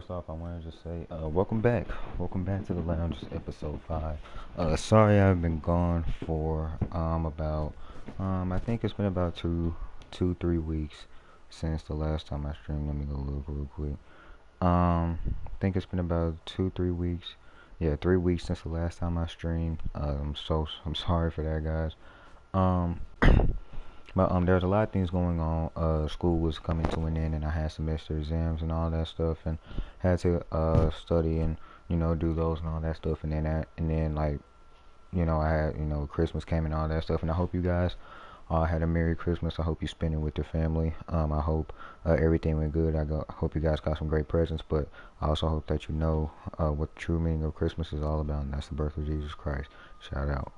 First off, I want to just say, welcome back. Welcome back to the lounge, episode 5. Sorry I've been gone for, I think it's been about 3 weeks since the last time I streamed. Let me go look real quick. I think it's been about 3 weeks. Yeah, 3 weeks since the last time I streamed. I'm sorry for that, guys. Um, but there's a lot of things going on. School was coming to an end, and I had semester exams and all that stuff, and had to study and do those and all that stuff. And then like I had Christmas came and all that stuff. And I hope you guys had a Merry Christmas. I hope you spend it with your family. I hope everything went good. Hope you guys got some great presents. But I also hope that you know what the true meaning of Christmas is all about, and that's the birth of Jesus Christ. Shout out.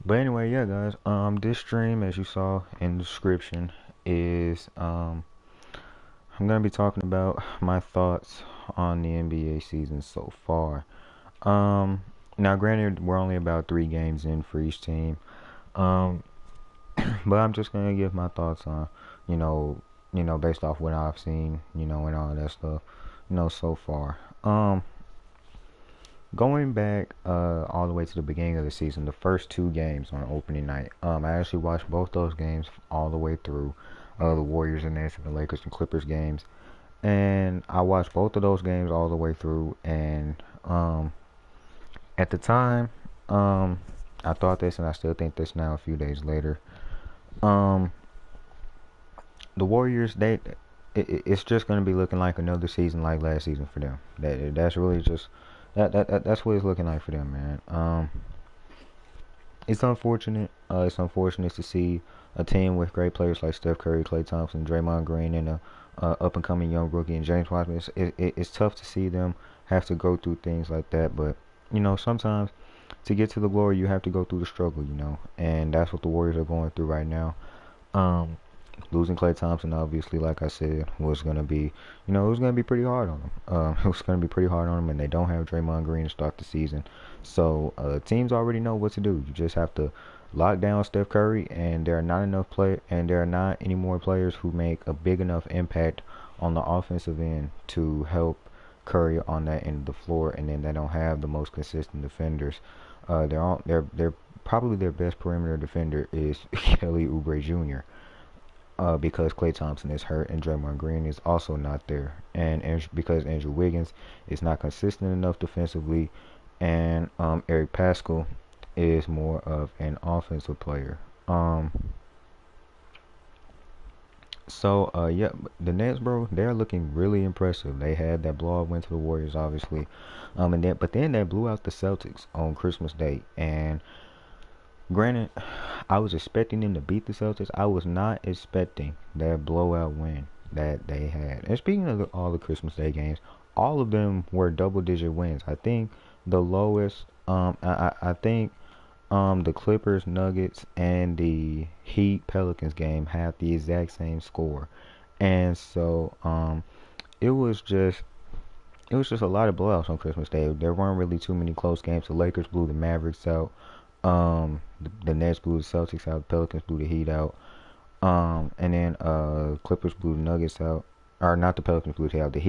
But anyway, yeah, guys. This stream, as you saw in the description, is I'm gonna be talking about my thoughts on the NBA season so far. Now, granted, we're only about 3 games in for each team. Um, but I'm just gonna give my thoughts on, based off what I've seen, and all that stuff, so far. Going back all the way to the beginning of the season, the first 2 games on opening night, I actually watched both those games all the way through. The Warriors and Nets and the Lakers and Clippers games, and I watched both of those games all the way through. And at the time, I thought this, and I still think this now. A few days later, um, the Warriors, it's just gonna be looking like another season like last season for them. That's really just that's what it's looking like for them, man. It's unfortunate. It's unfortunate to see a team with great players like Steph Curry, Klay Thompson, Draymond Green, and a up and coming young rookie and James Wiseman. It's tough to see them have to go through things like that, but sometimes to get to the glory, you have to go through the struggle, and that's what the Warriors are going through right now. Um, Losing Klay Thompson, obviously, like I said, was gonna be, it was gonna be pretty hard on them. It was gonna be pretty hard on them, and they don't have Draymond Green to start the season, so teams already know what to do. You just have to lock down Steph Curry, and there are not any more players who make a big enough impact on the offensive end to help Curry on that end of the floor, and then they don't have the most consistent defenders. They're probably their best perimeter defender is Kelly Oubre Jr. Because Klay Thompson is hurt and Draymond Green is also not there, and because Andrew Wiggins is not consistent enough defensively, and Eric Pascal is more of an offensive player. Yeah, the Nets, bro, they're looking really impressive. They had that blowout win to the Warriors, obviously, but then they blew out the Celtics on Christmas Day, and granted, I was expecting them to beat the Celtics. I was not expecting that blowout win that they had. And speaking of all the Christmas Day games, all of them were double-digit wins. I think the lowest, I think the Clippers, Nuggets, and the Heat Pelicans game had the exact same score, and so it was just it was just a lot of blowouts on Christmas Day. There weren't really too many close games. The Lakers blew the Mavericks out. The Nets blew the Celtics out. The Pelicans blew the Heat out. And then Clippers blew the Nuggets out. Or not the Pelicans blew the Heat out. The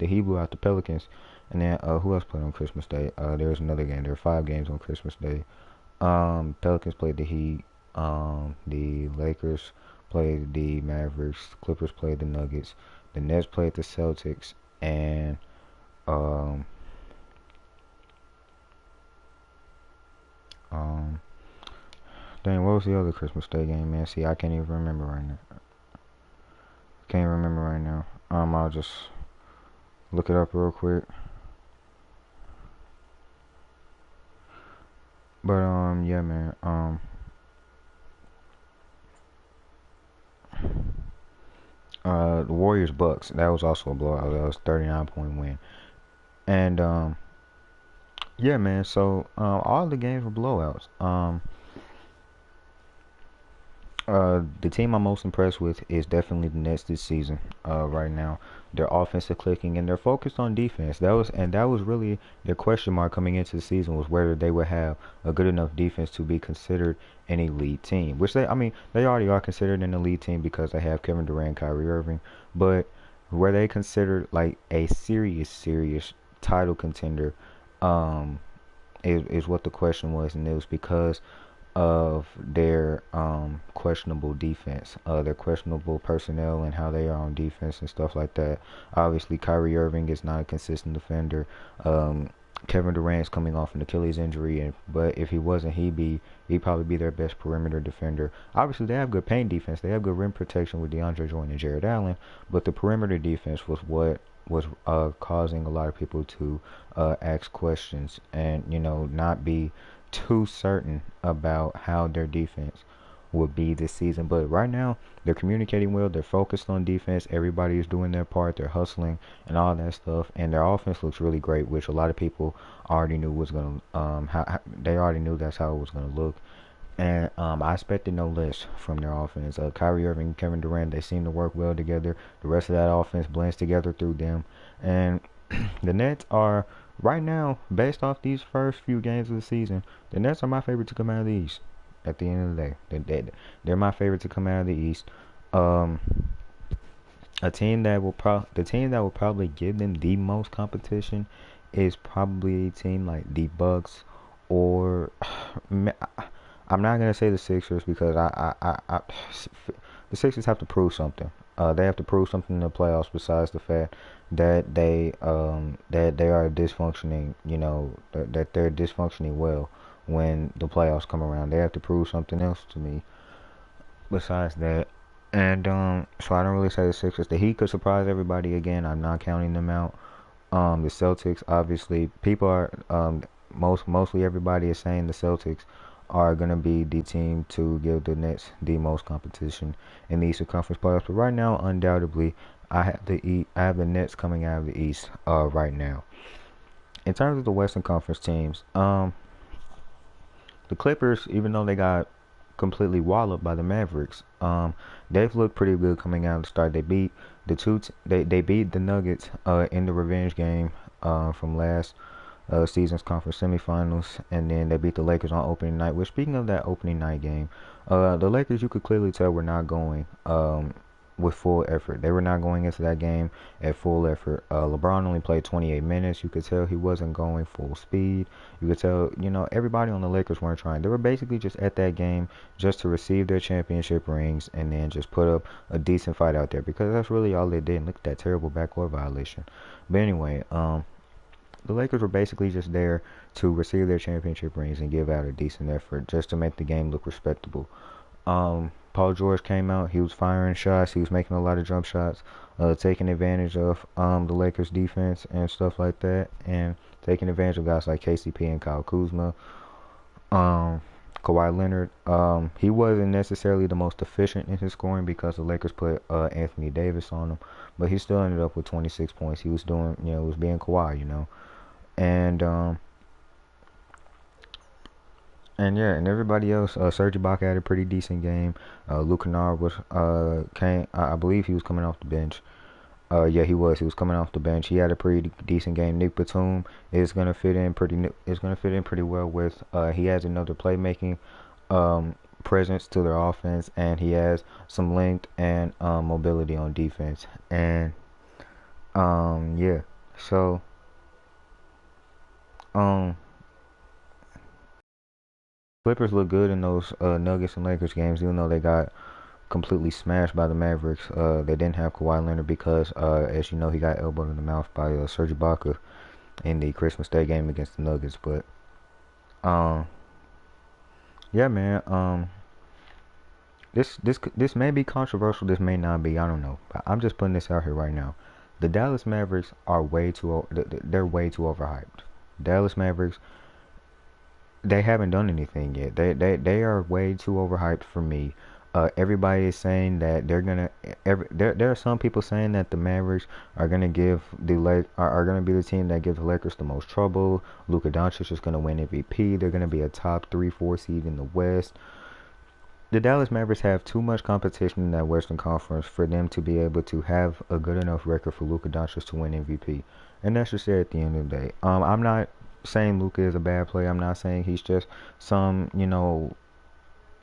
Heat blew out the Pelicans. And then who else played on Christmas Day? There was another game. There were 5 games on Christmas Day. Pelicans played the Heat. The Lakers played the Mavericks. The Clippers played the Nuggets. The Nets played the Celtics. And um, um, dang, what was the other Christmas Day game, man? See, I can't even remember right now. Can't remember right now. I'll just look it up real quick. But yeah, man. The Warriors Bucks. That was also a blowout. That was 39-point win. And yeah, man. So all the games were blowouts. The team I'm most impressed with is definitely the Nets this season. Right now, their offense is clicking and they're focused on defense. That was really their question mark coming into the season, was whether they would have a good enough defense to be considered an elite team. Which they already are considered an elite team because they have Kevin Durant, Kyrie Irving. But were they considered like a serious title contender? Um, is what the question was, and it was because of their questionable defense, their questionable personnel and how they are on defense and stuff like that. Obviously, Kyrie Irving is not a consistent defender. Um, Kevin Durant's coming off an Achilles injury, but if he wasn't, he'd probably be their best perimeter defender. Obviously, they have good paint defense. They have good rim protection with DeAndre Jordan and Jared Allen, but the perimeter defense was what was causing a lot of people to ask questions and not be too certain about how their defense would be this season. But right now, they're communicating well. They're focused on defense. Everybody is doing their part. They're hustling and all that stuff. And their offense looks really great, which a lot of people already knew was gonna how they already knew that's how it was gonna look. And I expected no less from their offense. Kyrie Irving and Kevin Durant, they seem to work well together. The rest of that offense blends together through them. And the Nets are, right now, based off these first few games of the season, the Nets are my favorite to come out of the East. At the end of the day, they're my favorite to come out of the East. Um, the team that will probably give them the most competition is probably a team like the Bucks or I'm not gonna say the Sixers because the Sixers have to prove something. They have to prove something in the playoffs besides the fact that they are dysfunctioning. That they're dysfunctioning well when the playoffs come around. They have to prove something else to me besides that. And so I don't really say the Sixers. The Heat could surprise everybody again. I'm not counting them out. The Celtics, obviously, people are mostly everybody is saying the Celtics are gonna be the team to give the Nets the most competition in the Eastern Conference playoffs. But right now, undoubtedly, I have the Nets coming out of the East right now. In terms of the Western Conference teams, the Clippers, even though they got completely walloped by the Mavericks, they've looked pretty good coming out of the start. They beat the Nuggets in the revenge game from last season's conference semifinals, and then they beat the Lakers on opening night. Which, speaking of that opening night game, the Lakers, you could clearly tell, were not going with full effort. They were not going into that game at full effort. LeBron only played 28 minutes. You could tell he wasn't going full speed. You could tell, everybody on the Lakers weren't trying. They were basically just at that game just to receive their championship rings and then just put up a decent fight out there, because that's really all they did. And look at that terrible backcourt violation. But anyway, the Lakers were basically just there to receive their championship rings and give out a decent effort just to make the game look respectable. Paul George came out. He was firing shots. He was making a lot of jump shots, taking advantage of the Lakers' defense and stuff like that, and taking advantage of guys like KCP and Kyle Kuzma. Kawhi Leonard, he wasn't necessarily the most efficient in his scoring because the Lakers put Anthony Davis on him, but he still ended up with 26 points. He was doing, it was being Kawhi. And yeah, and everybody else, Serge Ibaka had a pretty decent game. Luke Kennard was I believe he was coming off the bench. Yeah, he was. He was coming off the bench. He had a pretty decent game. Nick Batum is gonna fit in pretty well with. He has another playmaking presence to their offense, and he has some length and mobility on defense. And yeah, so um. Clippers look good in those Nuggets and Lakers games, even though they got completely smashed by the Mavericks. They didn't have Kawhi Leonard because, as you know, he got elbowed in the mouth by Serge Ibaka in the Christmas Day game against the Nuggets. But, um, yeah, man. This may be controversial. This may not be. I don't know. But I'm just putting this out here right now. The Dallas Mavericks are they're way too overhyped. Dallas Mavericks, they haven't done anything yet. They are way too overhyped for me. Everybody is saying that they're gonna. There are some people saying that the Mavericks are gonna are gonna be the team that gives the Lakers the most trouble. Luka Doncic is gonna win MVP. They're gonna be a top 3-4 seed in the West. The Dallas Mavericks have too much competition in that Western Conference for them to be able to have a good enough record for Luka Doncic to win MVP. And that's just it at the end of the day. I'm not saying Luka is a bad player. I'm not saying he's just some,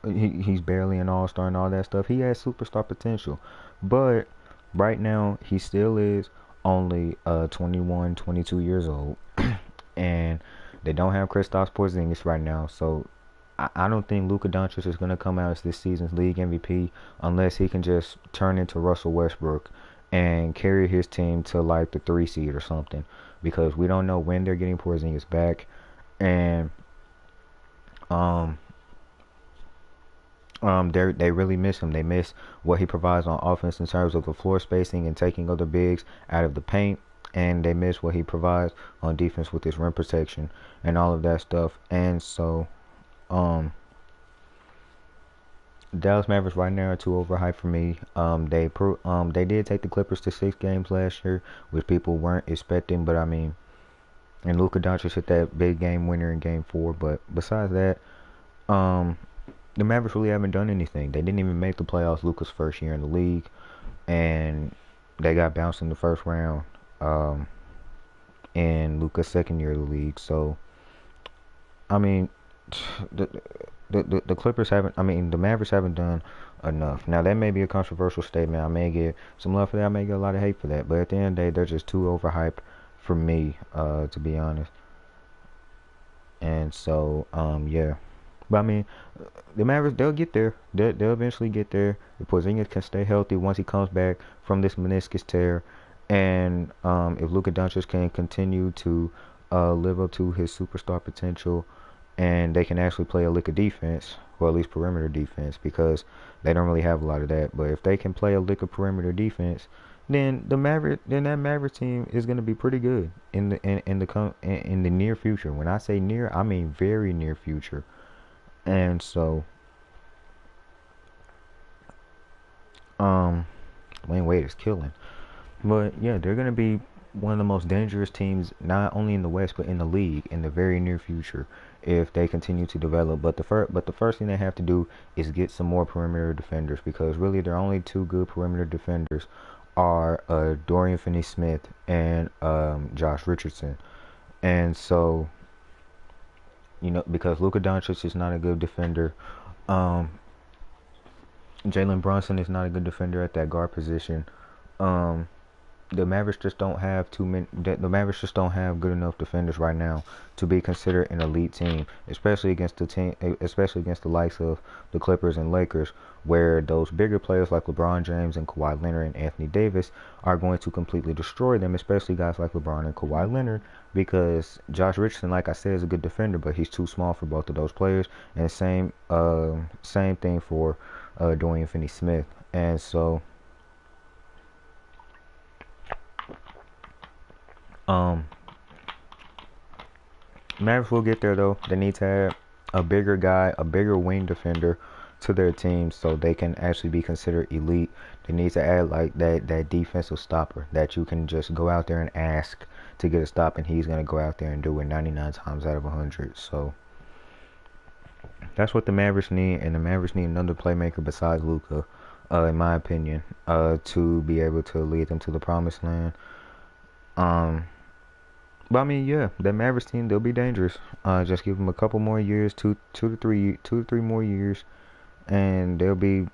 he's barely an all-star and all that stuff. He has superstar potential. But right now he still is only 21, 22 years old, and they don't have Kristaps Porzingis right now. So I don't think Luka Doncic is going to come out as this season's league MVP unless he can just turn into Russell Westbrook and carry his team to like the 3 seed or something, because we don't know when they're getting Porzingis back. And um they really miss him. They miss what he provides on offense in terms of the floor spacing and taking other bigs out of the paint, and they miss what he provides on defense with his rim protection and all of that stuff. And so um Dallas Mavericks right now are too overhyped for me. They did take the Clippers to 6 games last year, which people weren't expecting. But I mean, and Luka Doncic hit that big game winner in Game 4. But besides that, um, the Mavericks really haven't done anything. They didn't even make the playoffs Luka's first year in the league, and they got bounced in the first round. In Luka's second year of the league. So I mean, the the Clippers haven't. I mean, the Mavericks haven't done enough. Now that may be a controversial statement. I may get some love for that. I may get a lot of hate for that. But at the end of the day, they're just too overhyped for me, to be honest. And so, yeah. But I mean, the Mavericks, they'll get there. They'll eventually get there. If Porzingis can stay healthy once he comes back from this meniscus tear, and if Luka Doncic can continue to live up to his superstar potential, and they can actually play a lick of defense, or at least perimeter defense, because they don't really have a lot of that. But if they can play a lick of perimeter defense, then that Maverick team is going to be pretty good in the near future. When I say near, I mean very near future. And so, Wayne Wade is killing. But yeah, they're gonna be one of the most dangerous teams, not only in the West but in the league in the very near future if they continue to develop. But the first thing they have to do is get some more perimeter defenders, because really their only 2 good perimeter defenders are Dorian Finney-Smith and Josh Richardson. And so, because Luka Doncic is not a good defender, um, Jalen Brunson is not a good defender at that guard position. Um, the Mavericks just don't have too many. The Mavericks just don't have good enough defenders right now to be considered an elite team, especially against the likes of the Clippers and Lakers, where those bigger players like LeBron James and Kawhi Leonard and Anthony Davis are going to completely destroy them. Especially guys like LeBron and Kawhi Leonard, because Josh Richardson, like I said, is a good defender, but he's too small for both of those players. And same thing for Dorian Finney-Smith. And so, Um, Mavericks will get there though. They need to have a bigger guy, a bigger wing defender to their team so they can actually be considered elite. They need to add like that defensive stopper that you can just go out there and ask to get a stop, and he's gonna go out there and do it 99 times out of 100. So that's what the Mavericks need, and the Mavericks need another playmaker besides Luka, in my opinion, to be able to lead them to the promised land. Um, But I mean, yeah, the Mavericks team, they'll be dangerous. Just give them a couple more years, two to three more years, and they'll be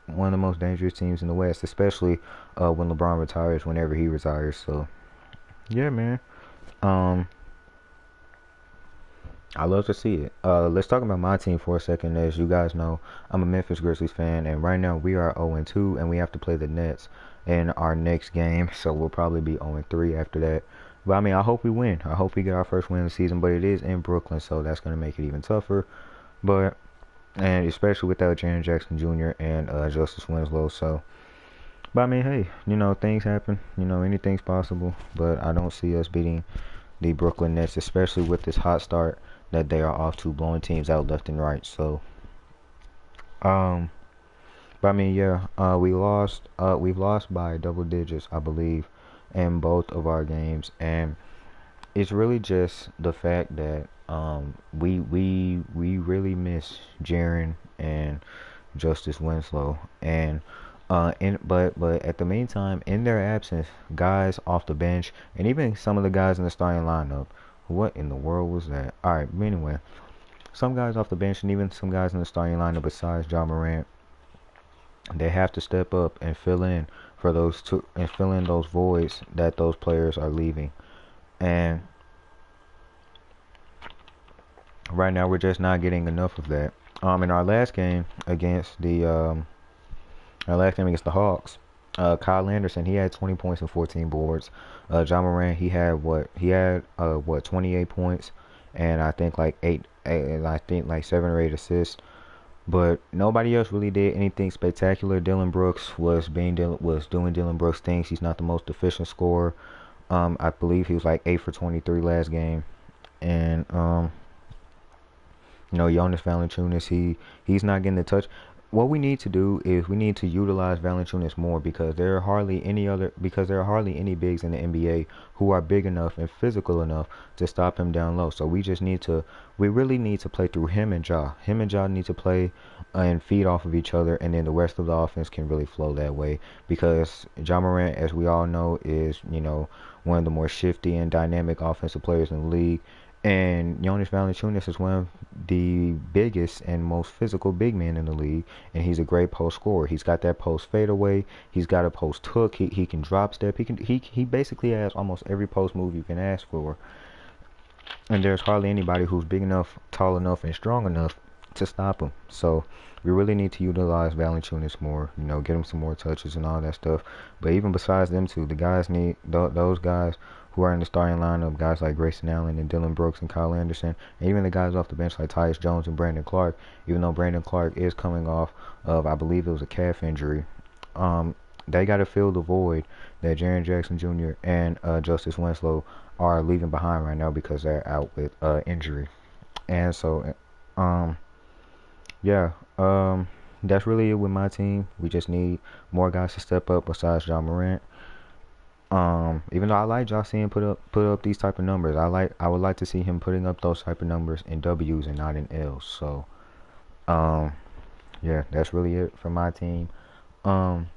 one of the most dangerous teams in the West, especially when LeBron retires, whenever he retires. So, yeah, man. Um, I love to see it. Let's talk about my team for a second. As you guys know, I'm a Memphis Grizzlies fan, and right now we are 0-2, and we have to play the Nets in our next game, so we'll probably be 0-3 after that. But I mean, I hope we win. I hope we get our first win of the season, but it is in Brooklyn, so that's going to make it even tougher. But, and especially without Jaren Jackson Jr. and Justice Winslow. So, but I mean, hey, things happen. Anything's possible. But I don't see us beating the Brooklyn Nets, especially with this hot start that they are off to, blowing teams out left and right. So, but I mean, yeah, we've lost by double digits, I believe, in both of our games, and it's really just the fact that we really miss Jaren and Justice Winslow, and but at the meantime, in their absence, guys off the bench and even some of the guys in the starting lineup, what in the world was that? All right, but anyway, some guys off the bench and even some guys in the starting lineup besides Ja Morant, they have to step up and fill in for those two and fill in those voids that those players are leaving. And right now we're just not getting enough of that. In our last game against the Hawks, Kyle Anderson, he had 20 points and 14 boards. John Moran, he had 28 points and I think like I think like 7 or 8 assists. But nobody else really did anything spectacular. Dylan Brooks was doing Dylan Brooks things. He's not the most efficient scorer. I believe he was like 8 for 23 last game. And Jonas Valanciunas, he's not getting the touch. What we need to do is we need to utilize Valanciunas more because there are hardly any bigs in the NBA who are big enough and physical enough to stop him down low. So we really need to play through him and Ja. Him and Ja need to play and feed off of each other, and then the rest of the offense can really flow that way. Because Ja Morant, as we all know, is one of the more shifty and dynamic offensive players in the league. And Jonas Valanciunas is one of the biggest and most physical big men in the league, and he's a great post scorer. He's got that post fadeaway. He's got a post hook. He can drop step. He basically has almost every post move you can ask for. And there's hardly anybody who's big enough, tall enough, and strong enough to stop him. So we really need to utilize Valanciunas more. Get him some more touches and all that stuff. But even besides them two, the guys need those guys who are in the starting lineup, guys like Grayson Allen and Dylan Brooks and Kyle Anderson, and even the guys off the bench like Tyus Jones and Brandon Clark, even though Brandon Clark is coming off of, I believe it was a calf injury, they got to fill the void that Jaren Jackson Jr. and Justice Winslow are leaving behind right now because they're out with injury. And so, yeah, that's really it with my team. We just need more guys to step up besides John Morant. Even though I like Josh seeing put up these type of numbers, I would like to see him putting up those type of numbers in W's and not in L's. So, yeah, that's really it for my team. In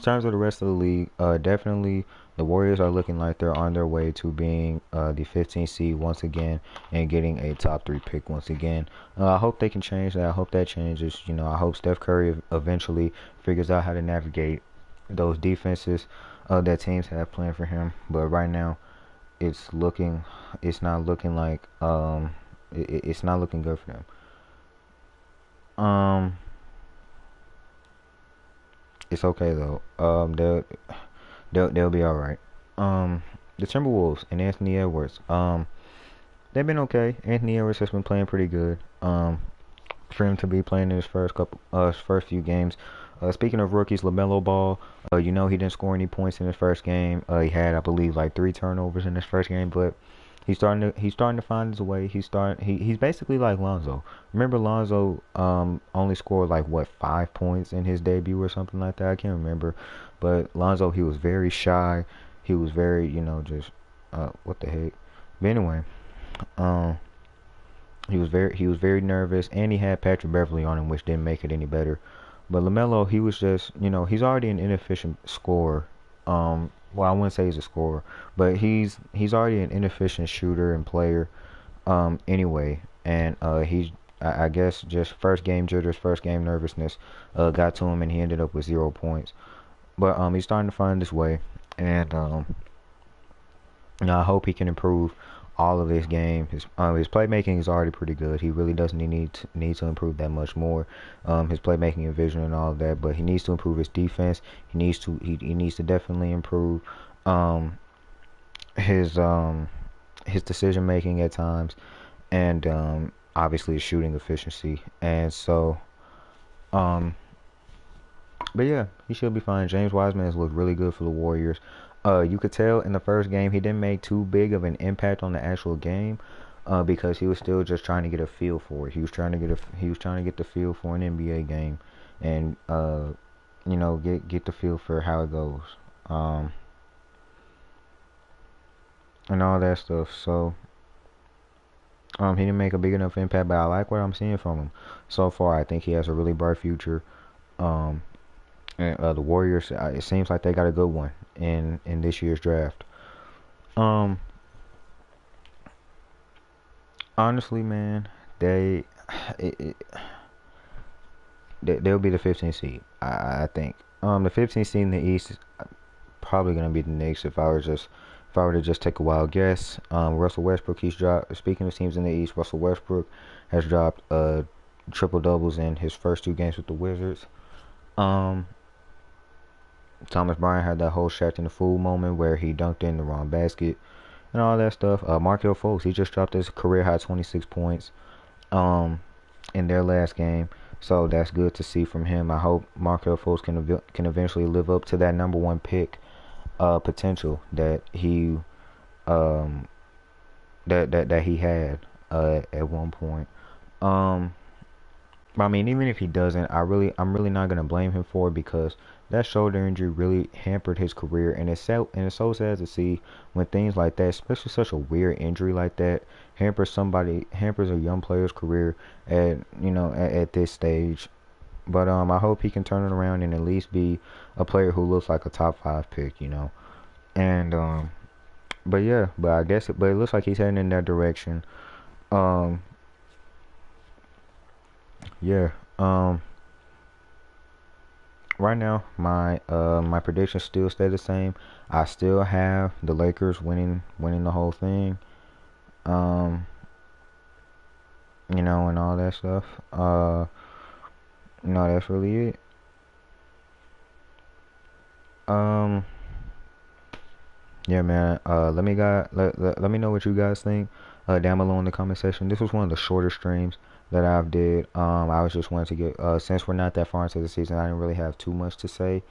terms of the rest of the league, definitely the Warriors are looking like they're on their way to being the 15th seed once again and getting a top 3 pick once again. I hope they can change that. I hope that changes. I hope Steph Curry eventually figures out how to navigate those defenses that teams have planned for him. But right now, it's not looking like it's not looking good for them. It's okay though. They'll be all right. The Timberwolves and Anthony Edwards. They've been okay. Anthony Edwards has been playing pretty good. For him to be playing in his first few games. Speaking of rookies, LaMelo Ball, he didn't score any points in his first game. He had, I believe, like 3 turnovers in his first game, but he's starting to find his way. He's basically like Lonzo. Remember Lonzo only scored like 5 points in his debut or something like that. I can't remember, but Lonzo, he was very shy. He was very just what the heck. But anyway, he was very nervous, and he had Patrick Beverly on him, which didn't make it any better. But LaMelo, he was just, he's already an inefficient scorer. Well, I wouldn't say he's a scorer, but he's already an inefficient shooter and player. Anyway, and I guess just first game jitters, first game nervousness, got to him, and he ended up with 0 points. But he's starting to find his way, and I hope he can improve all of his game. His playmaking is already pretty good. He really doesn't need to improve that much more. His playmaking and vision and all of that, but he needs to improve his defense. He needs to definitely improve his decision making at times, and obviously his shooting efficiency. And so, but yeah, he should be fine. James Wiseman has looked really good for the Warriors. You could tell in the first game he didn't make too big of an impact on the actual game, because he was still just trying to get a feel for it. He was trying to get the feel for an NBA game, and get the feel for how it goes, and all that stuff. So he didn't make a big enough impact, but I like what I'm seeing from him so far. I think he has a really bright future. And the Warriors, it seems like they got a good one in this year's draft. Honestly, man, they they'll be the 15th seed. I think. The 15th seed in the East is probably gonna be the Knicks if I were to just take a wild guess. Russell Westbrook, he's dropped. Speaking of teams in the East, Russell Westbrook has dropped triple doubles in his first 2 games with the Wizards. Um, Thomas Bryant had that whole Shaq in the Fool moment where he dunked in the wrong basket and all that stuff. Markelle Fultz, he just dropped his career high 26 points in their last game, so that's good to see from him. I hope Markelle Fultz can eventually live up to that number one pick potential that he um that he had at one point. Um, I mean, even if he doesn't, I'm really not gonna blame him for it because that shoulder injury really hampered his career, and it's so sad to see when things like that, especially such a weird injury like that, hampers a young player's career at at this stage. But I hope he can turn it around and at least be a player who looks like a top 5 pick. And but yeah, but it looks like he's heading in that direction. Um, yeah. Right now, my predictions still stay the same. I still have the Lakers winning the whole thing. Um, and all that stuff. No, that's really it. Um, yeah, man. Let me know what you guys think. Down below in the comment section. This was one of the shorter streams that I've did. I was just wanting to get since we're not that far into the season, I didn't really have too much to say.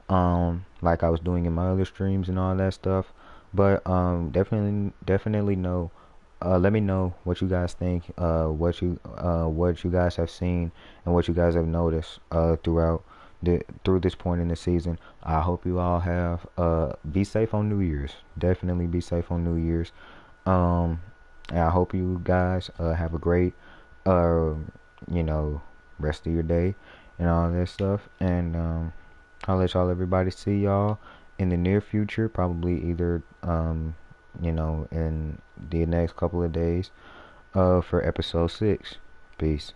Like I was doing in my other streams and all that stuff. But definitely know. Let me know what you guys think. What you guys have seen and what you guys have noticed through this point in the season. I hope you all have be safe on New Year's. Definitely be safe on New Year's. And I hope you guys have a great uh you know rest of your day and all that stuff. And I'll let everybody see y'all in the near future, probably either in the next couple of days for episode 6. Peace.